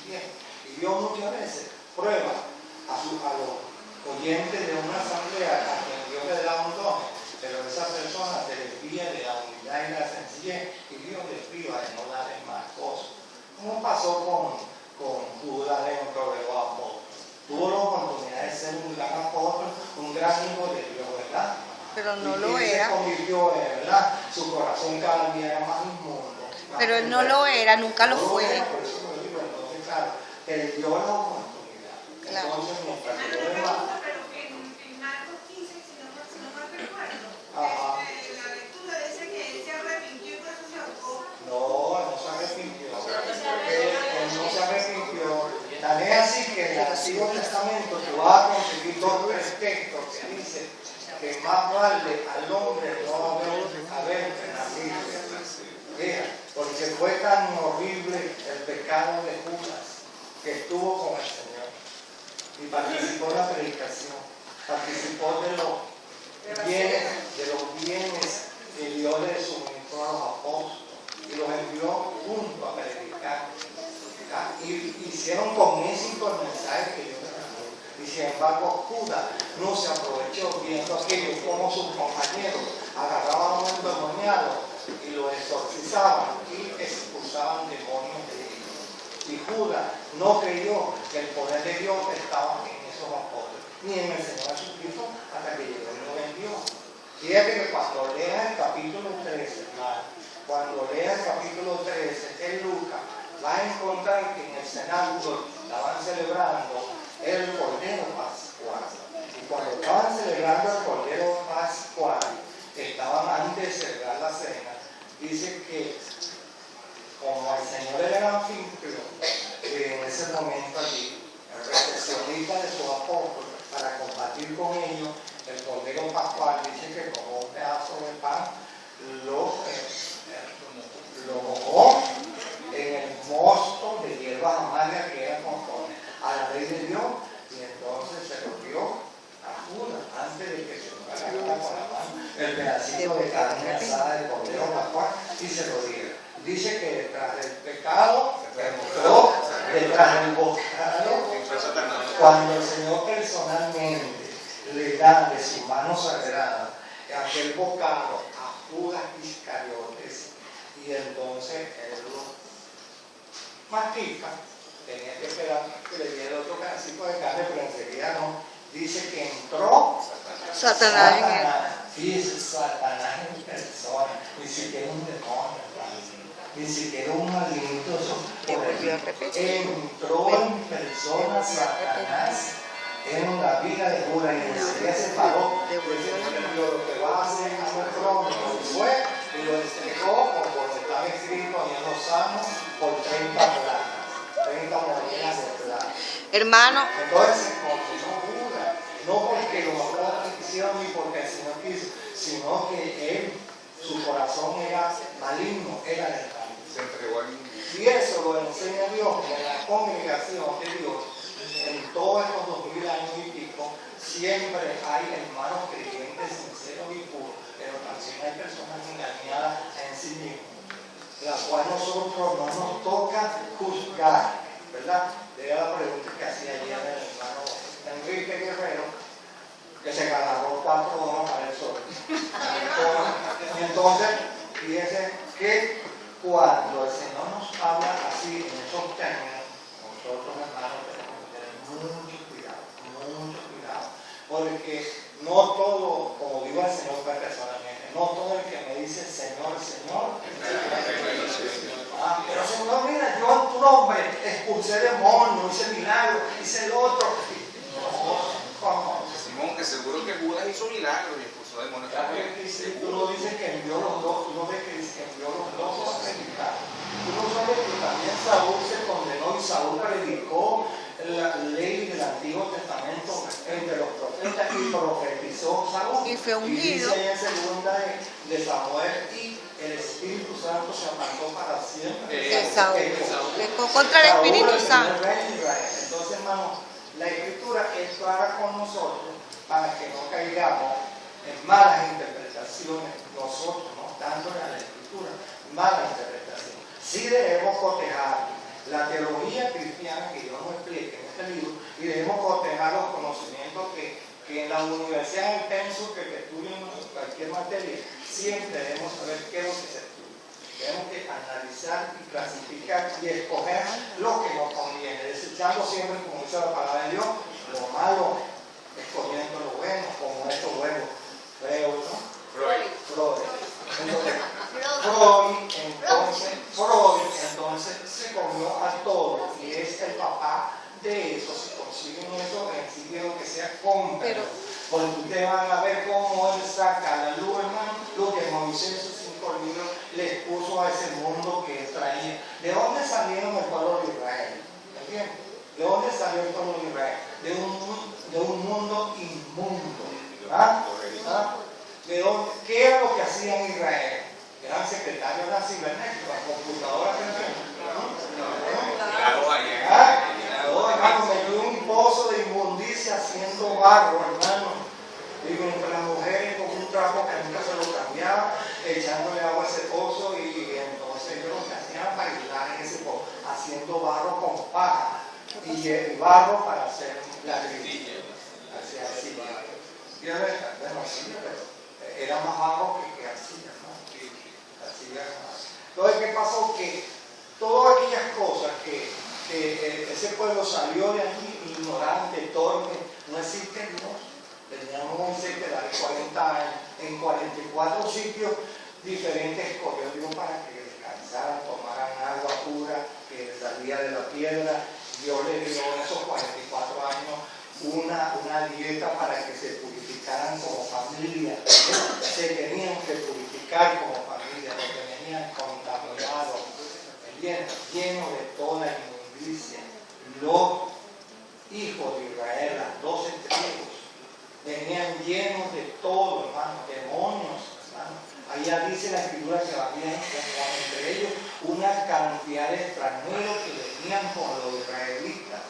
Bien, y Dios muchas veces prueba a los oyentes de una asamblea a quien Dios le da un don, pero esa persona se desvía de la humildad y la sencillez y Dios les priva de no darle más cosas. ¿Cómo pasó con Judas dentro de los apóstoles? Tuvo la oportunidad de ser un gran apóstol, un gran hijo de Dios, ¿verdad? Pero no y lo él era. se convirtió, ¿verdad? Su corazón cada día era más inmundo. Pero él no lo era, nunca lo fue. Por eso lo digo, entonces, claro, perdió la oportunidad. Claro. Entonces, mientras que yo le mando, Pero en Marcos 15, si no mal recuerdo, Ajá. la lectura dice que él se arrepintió y por eso se ahogó. no se arrepintió. Él no se arrepintió. Tan es así que en el Antiguo Testamento tú vas a conseguir dos textos que dicen que más vale al hombre no haber nacido. Mira, porque fue tan horrible el pecado de Judas que estuvo con el Señor y participó en la predicación, participó de los bienes que Dios le suministró a los apóstoles y los envió junto a predicar. Y hicieron con éxito el mensaje que Dios les mandó. Y sin embargo, Judas no se aprovechó viendo aquello como sus compañeros agarraban a un endemoniado y lo exorcizaban y expulsaban demonios de ellos. Y Judas no creyó que el poder de Dios estaba en esos apóstoles, ni en el Señor Jesucristo, hasta que llegó y lo vendió. Fíjate que cuando leas el capítulo 13, cuando leas el capítulo 13 en Lucas, vas a encontrar que en el cenáculo estaban celebrando el Cordero Pascual. Y cuando estaban celebrando el Cordero Pascual, estaban antes de celebrar la cena, dice que como el Señor era el anfitrión, en ese momento allí, el recepcionista de sus apóstoles, para compartir con ellos, el Cordero Pascual dice que como un pedazo de pan lo mojó en el mosto de hierbas amargas que era conforme a la ley de Dios, y entonces se lo dio a Judas antes de que se lo agarrara con la mano el pedacito de carne asada del Cordero Pascual y se lo diera. Dice que detrás del pecado entró, detrás del bocado, cuando el Señor personalmente le da de su mano sagrada aquel bocado a Judas Iscariotes, y entonces él lo mastica, tenía que esperar que le diera otro pedacito de carne, pero enseguida no. Dice que entró Satanás en él. Dice Satanás en persona, ni siquiera un demonio, ni siquiera un maligno. Entró en persona Satanás en la vida de Judas y enseguida se paró. Lo que va a hacer a nuestro hombre fue y lo entregó conforme estaba escrito en los salmos por 30 platas, 30 monedas de plata. Hermano, Entonces se condenó Judas, no porque los apóstoles quisieron ni porque el Señor quiso, sino que él, su corazón era maligno, era del mal. Se entregó al mundo. Y eso lo enseña Dios en la congregación de Dios. En todos estos 2000 años y pico, siempre hay hermanos creyentes sinceros y puros, pero también hay personas engañadas en sí mismos, la cual nosotros no nos toca juzgar, ¿verdad? Era la pregunta que hacía ayer el hermano Enrique Guerrero, que se ganó 4 horas para el sol. Y entonces, fíjense que cuando el Señor nos habla así, en esos términos, nosotros hermanos tenemos que tener mucho cuidado, porque no todo, como digo al Señor personalmente, no todo el que me dice Señor, Señor, pero Señor, mira, yo en tu nombre expulsé demonios, hice milagros, hice el otro. No, ¿cómo? Simón, que seguro que Judas hizo milagros y expulsó demonios también. Tú no dices que envió los dos, tú no ves que dice que envió los dos a predicar. Tú no sabes que también Saúl se condenó y Saúl predicó la ley del Antiguo Testamento entre los profetas y profetizó Saúl. Y fue ungido. Y dice en segunda de Samuel, y el Espíritu Santo se apartó para siempre. Pecó contra el Espíritu Santo. Entonces, hermano, la Escritura es clara con nosotros para que no caigamos en malas interpretaciones nosotros, ¿no? Dándole a la Escritura mala interpretación. Sí debemos cotejar la teología cristiana que Dios nos explica en este libro y debemos cotejar los conocimientos que en la universidad, en el pensum que estudien cualquier materia, siempre debemos saber qué es lo que se estudia. Tenemos que analizar y clasificar y escoger lo que nos conviene, desechando siempre, como dice la palabra de Dios, lo malo, escogiendo lo bueno, como esto bueno. Freud, ¿no? Freud. Freud entonces se comió a todo y es el papá de eso. Si consiguen eso, consiguen lo que sea, compren. Porque ustedes van a ver cómo él saca a la luz, hermano, lo que Moisés en sus 5 libros les puso a ese mundo que él traía. ¿De dónde salieron el pueblo de Israel? ¿Entiendes? ¿De dónde salió el pueblo de Israel? De un mundo inmundo. ¿Ah? ¿Ah? ¿Qué era lo que hacían en Israel? Eran secretarios de la cibernética, computadoras que no, hermano, me dio un pozo de inmundicia haciendo barro, hermano. Y mientras las mujeres con un trapo que nunca se lo cambiaba, echándole agua a ese pozo, y entonces yo lo que hacía era bailar en ese pozo, haciendo barro con paja y barro para hacer la gritilla. Así. Bueno, sí, pero era más barro que arcilla, ¿no? Entonces, ¿qué pasó? Que todas aquellas cosas que ese pueblo salió de aquí ignorante, torpe, no existe Dios. Teníamos un Moisés que da 40 años, en 44 sitios diferentes escogió Dios para que descansaran, tomaran agua pura que salía de la piedra. Dios les dio en esos 44 años una dieta para que se purificaran como familia. Se tenían que purificar como familia, porque venían contaminados, llenos de toda inmundicia. Los hijos de Israel, las 12 tribus, venían llenos de todo, hermano, demonios, hermano. Allá dice la Escritura que había entre ellos una cantidad de extranjeros que venían con los israelitas.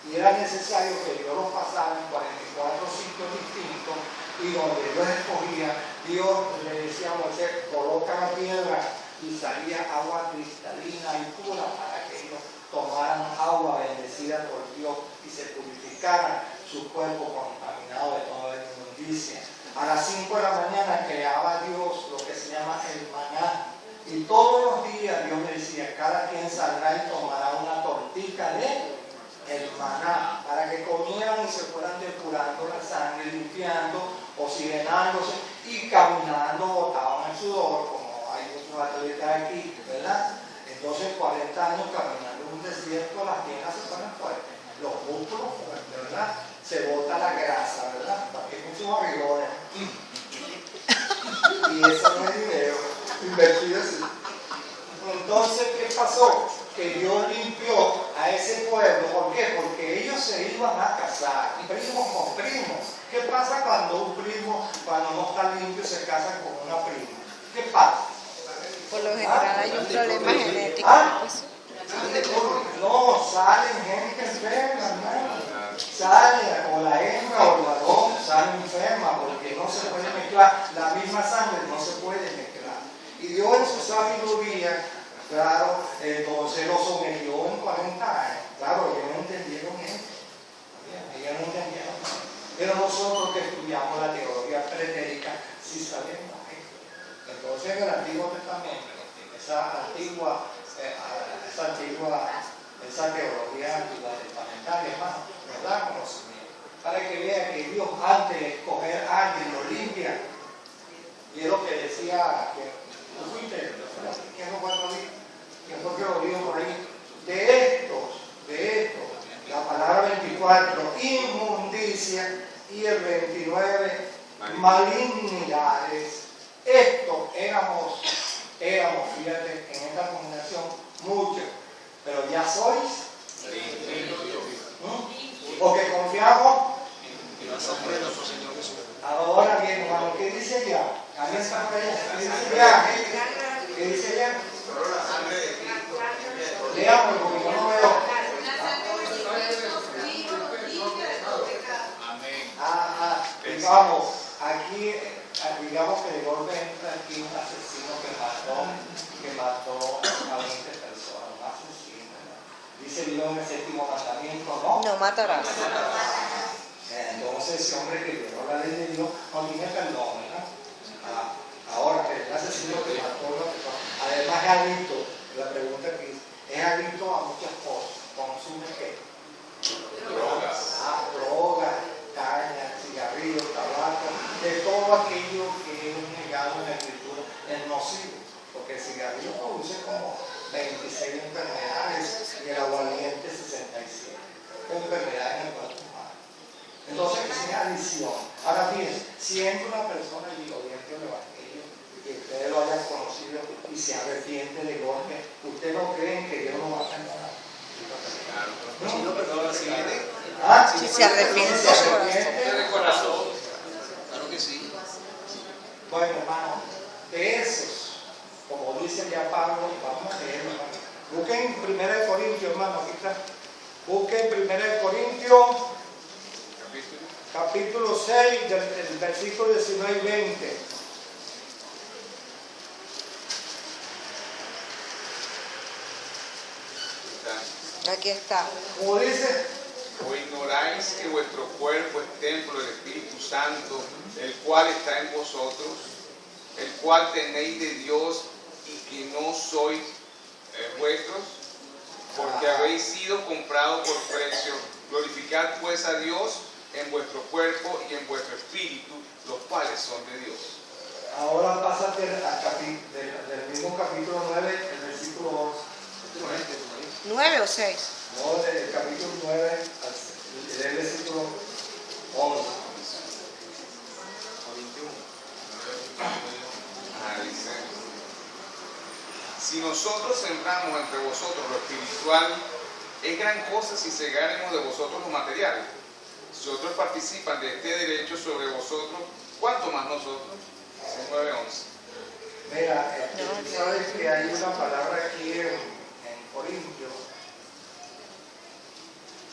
Y era necesario que Dios los pasara en 44 sitios distintos, y donde Dios escogía, Dios le decía a Moisés, coloca la piedra, y salía agua cristalina y pura para que ellos tomaran agua bendecida por Dios y se purificaran su cuerpo contaminado de toda la inmundicia. A las 5 de la mañana creaba Dios lo que se llama el maná, y todos los días Dios le decía, cada quien saldrá y tomará una tortita de el maná, para que comieran y se fueran depurando la sangre, limpiando, oxigenándose y caminando, botaban el sudor, como hay muchos atletas aquí, ¿verdad? Entonces 40 años caminando en un desierto, las piernas se ponen fuertes, los músculos fuertes, ¿verdad? Se bota la grasa, ¿verdad? Porque hay muchos barrigones. Y eso no es dinero, invertido así. Entonces, ¿qué pasó? Que Dios limpió a ese pueblo. ¿Por qué? Porque ellos se iban a casar, primos con primos. ¿Qué pasa cuando un primo, cuando no está limpio, se casa con una prima? ¿Qué pasa? Por lo general hay un problema genético. No, salen gente enferma, hermano. Sale, o la hembra o el varón sale enferma, porque no se puede mezclar. La misma sangre no se puede mezclar. Y Dios en su sabiduría, claro, entonces lo sometió en 40 años. Claro, ellos no entendieron eso. Ellos no entendieron eso. Pero nosotros que estudiamos la teología pretérica, sí sabemos esto. Entonces en el Antiguo Testamento, en esa antigua esa teología fundamental, hermano, nos da conocimiento. Para que vea que Dios, antes de escoger a alguien, lo limpia. Y es lo que decía, que tú fuiste, ¿quién no fue a mí? ¿Quién fue que lo dijo por ahí? De estos, la palabra 24, inmundicia, y el 29, malignidades. Esto éramos, fíjate, en esta combinación, muchos, pero ya sois porque confiamos. Ahora bien, hermano, ¿qué dice allá? ¿Alguien está por allá? ¿Qué dice allá? ¿Qué dice allá? Leamos, porque yo no veo. Digamos, aquí, digamos que de golpe entra aquí un asesino que mató a 20 personas, un asesino. Dice Dios en el 7º mandamiento, ¿no? No matarás. Entonces ese hombre que violó la ley de Dios no tiene perdón, ¿verdad? Ahora que el asesino que mató a una persona, además es adicto, la pregunta que es adicto a muchas cosas. ¿Consume qué? Drogas. Drogas, caña, cigarrillos, tabaco, de todo aquello que es negado en la escritura es nocivo, porque el cigarrillo produce como 26 enfermedades y el aguardiente 67 enfermedades en el cuerpo humano. Entonces es adicción. Ahora bien, si entra una persona allí oyendo el evangelio y ustedes lo hayan conocido y se arrepiente de golpe, ¿ustedes no creen que Dios no va a perdonar? Si no perdona, si viene. Si se arrepiente De corazón. Claro que sí. Bueno, hermano, de esos, como dice ya Pablo, vamos a leerlo, hermano. Busquen 1 Corintios, hermano, aquí está. Busquen 1 Corintios, capítulo 6, del versículo 19 y 20. Aquí está. Como dice, ¿O ignoráis que vuestro cuerpo es templo del Espíritu Santo, el cual está en vosotros, el cual tenéis de Dios y que no sois vuestros? Porque habéis sido comprados por precio. Glorificad pues a Dios en vuestro cuerpo y en vuestro espíritu, los cuales son de Dios. ahora pásate del mismo capítulo 9, el versículo 11. 9 o 6. No, del capítulo 9, del versículo 11. Dice: si nosotros sembramos entre vosotros lo espiritual, es gran cosa si segáremos de vosotros lo material. Si otros participan de este derecho sobre vosotros, ¿cuánto más nosotros? 9:11. Mira, tú sabes que hay una palabra aquí en Corintios.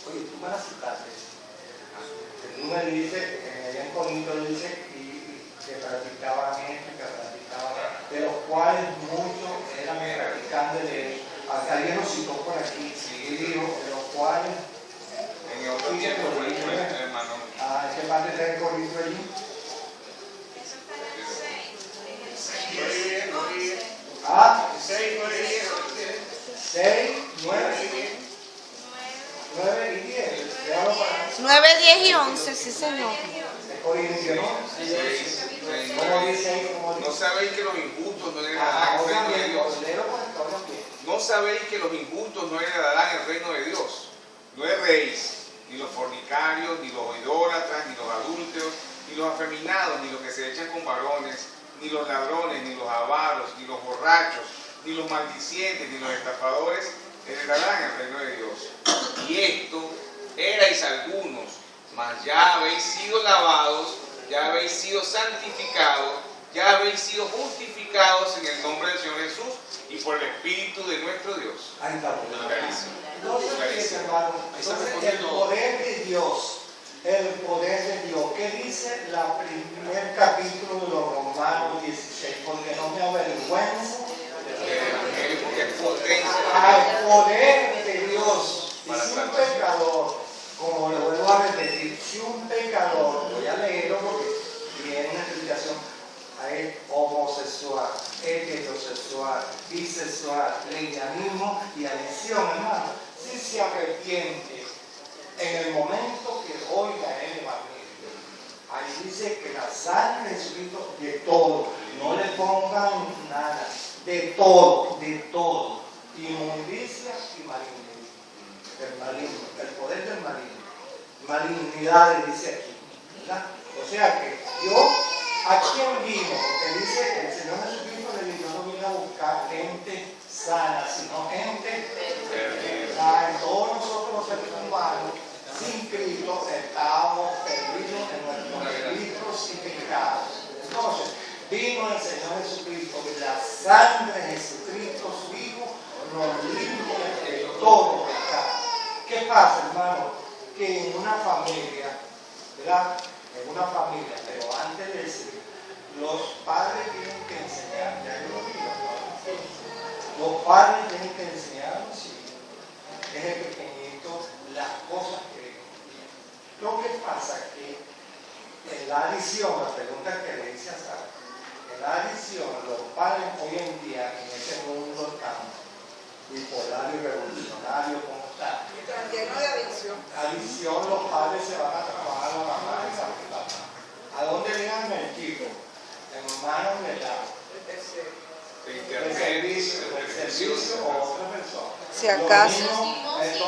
Oye, tú me la citaste. Tú me dices, allá en Corintios dice que practicaban esto, que practicaban, de los cuales muchos eran practicantes de eso. Alguien lo citó por aquí, y dijo, de los cuales. En otro tiempo, por ejemplo, hermano. ¿Qué parte está en Corintios allí? Ah, 6, 9 y 10. 9, 10 y 11, sí señor. Corintios, ¿no? ¿Cómo dice ahí? ¿No sabéis que los injustos no heredarán el reino de Dios? ¿No sabéis que los injustos no heredarán el reino de Dios? No erréis, ni los fornicarios, ni los idólatras, ni los adúlteros, ni los afeminados, ni los que se echan con varones, ni los ladrones, ni los avaros, ni los borrachos, ni los maldicientes, ni los estafadores heredarán el reino de Dios. Y esto erais algunos, mas ya habéis sido lavados, ya habéis sido santificados, ya habéis sido justificados en el nombre del Señor Jesús y por el Espíritu de nuestro Dios. Ahí está. Clarísimo. Entonces, hermano, el poder de Dios, ¿qué dice la primer capítulo de los Romanos 16? Porque no me avergüenza. Porque es potencia. Al poder de Dios. Y si un pecador, como le vuelvo a repetir, si un pecador, voy a leerlo porque tiene una explicación, hay homosexual, heterosexual, bisexual, lesbianismo y adicción, hermano, si se arrepiente en el momento que oiga el Evangelio, ahí dice que la sangre de Jesucristo, de todo, no le pongan nada, de todo, inmundicia y maligno, el poder del maligno, malignidades dice aquí, ¿verdad? O sea que Dios, ¿a quién vino? Porque dice que el Señor Jesucristo le dijo, no vino a buscar gente sana, sino gente perdida. Todos nosotros los seres humanos, sin Cristo, estábamos perdidos en nuestros delitos y pecados. Entonces, vino el Señor Jesucristo, que la sangre de Jesucristo, su Hijo, nos limpia de todo pecado. ¿Qué pasa, hermano? Que en una familia, ¿verdad? En una familia, pero antes de decir, los padres tienen que enseñar, ya yo lo digo, ¿no? Los padres tienen que enseñar a los hijos, desde pequeñitos, las cosas que lo que pasa es que en la adicción, la pregunta que le hice a Sara, en la adicción, los padres hoy en día, en ese mundo tan bipolar y revolucionario como está, lleno de adicción. Adicción, los padres se van a trabajar a la mamá y a la papá. ¿A dónde dejan el chico? En manos de la servicio o otra persona. Si acaso. Si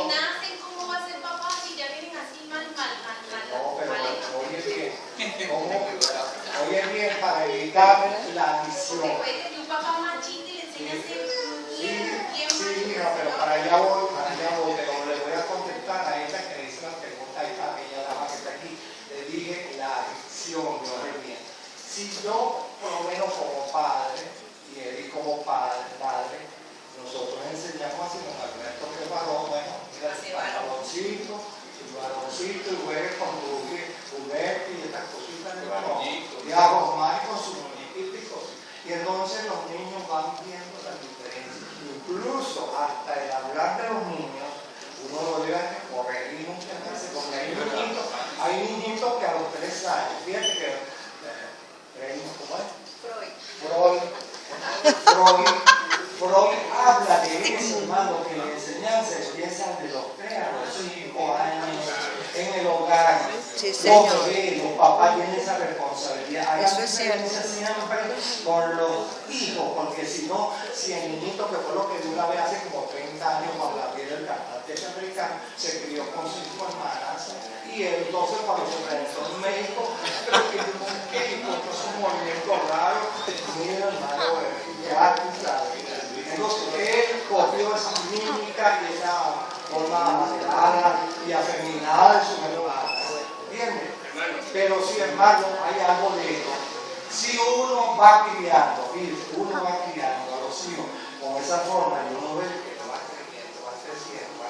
nacen, ¿cómo va a ser papá si ya vienen así mal? No, pero hoy en día para evitar la adicción. Después de que un papá machista y le enseña a ser Sí, no, pero para allá voy, pero le voy a contestar a ella que le hice una pregunta y a aquella dama que está aquí. Le dije la adicción, no es bien. Si yo, por lo menos como padre, y él como padre, nosotros enseñamos así, nos Alberto que es varón, bueno, mira, varoncito, y juegue con juguete y estas cositas de varón, y a Román con su muñequito y cosas. Y entonces los niños van viendo la diferencia. Incluso hasta el hablar de los niños, uno lo debe corregir muchas veces, porque hay niñitos que a los 3 años, fíjate que ¿cómo es? Freud habla de eso, hermano, que la enseñanza empieza de los 3 a los 5 años en el hogar. Sí, señor. Los papás tienen esa responsabilidad. Hay Eso es cierto. siempre con los hijos, porque si no, si el niñito, que fue lo que de una vez hace como 30 años cuando la piel del cantante americano, se crió con 5 hermanas, y entonces cuando se presentó un médico, pero que tuvo un médico, entonces un movimiento raro, mira, hermano, ya tú sabes. Entonces él cogió esa mímica y esa forma acelerada y afeminada de sus hermanas. ¿Entiendes? Pero si, hermano, hay algo de esto. Si uno va criando a los hijos con esa forma y uno ve que va creciendo,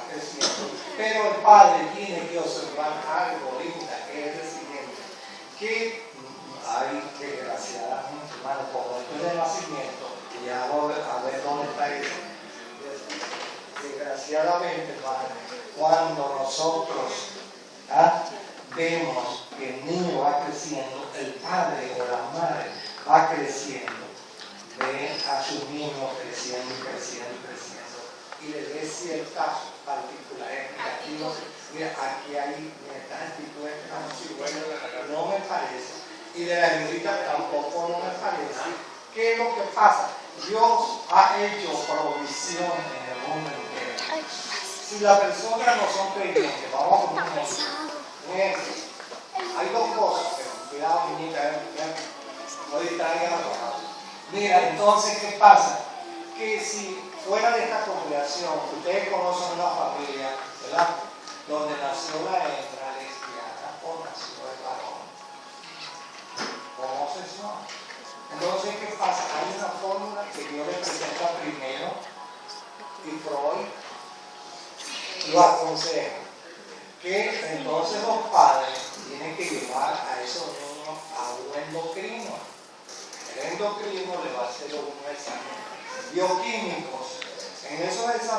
pero el padre tiene que observar algo linda, que es el siguiente, que hay desgraciadamente, hermano, como esto es de nacimiento, y ya a ver dónde está eso. Desgraciadamente, hermano, cuando nosotros vemos que el niño va creciendo, el padre o la madre va creciendo, ve a sus niños creciendo, y le ve ciertas particularidades negativas. Mira, aquí hay esta actitud, no me parece, y de la señorita tampoco no me parece. ¿Qué es lo que pasa? Dios ha hecho provisiones en el mundo entero. Si las personas no son creyentes, vamos con un ejemplo. Hay 2 cosas, pero cuidado, niñita, no distraigan a los padres. Mira, entonces, ¿qué pasa? Que si fuera de esta congregación, ustedes conocen una familia, ¿verdad? Donde nació la hembra lesbiana o nació el varón homosexual. Entonces, ¿qué pasa? Hay una fórmula que Dios le presenta primero y Freud lo aconseja. Que entonces los padres tienen que llevar a esos niños a un endocrino. El endocrino le va a hacer unos exámenes bioquímicos. En esos exámenes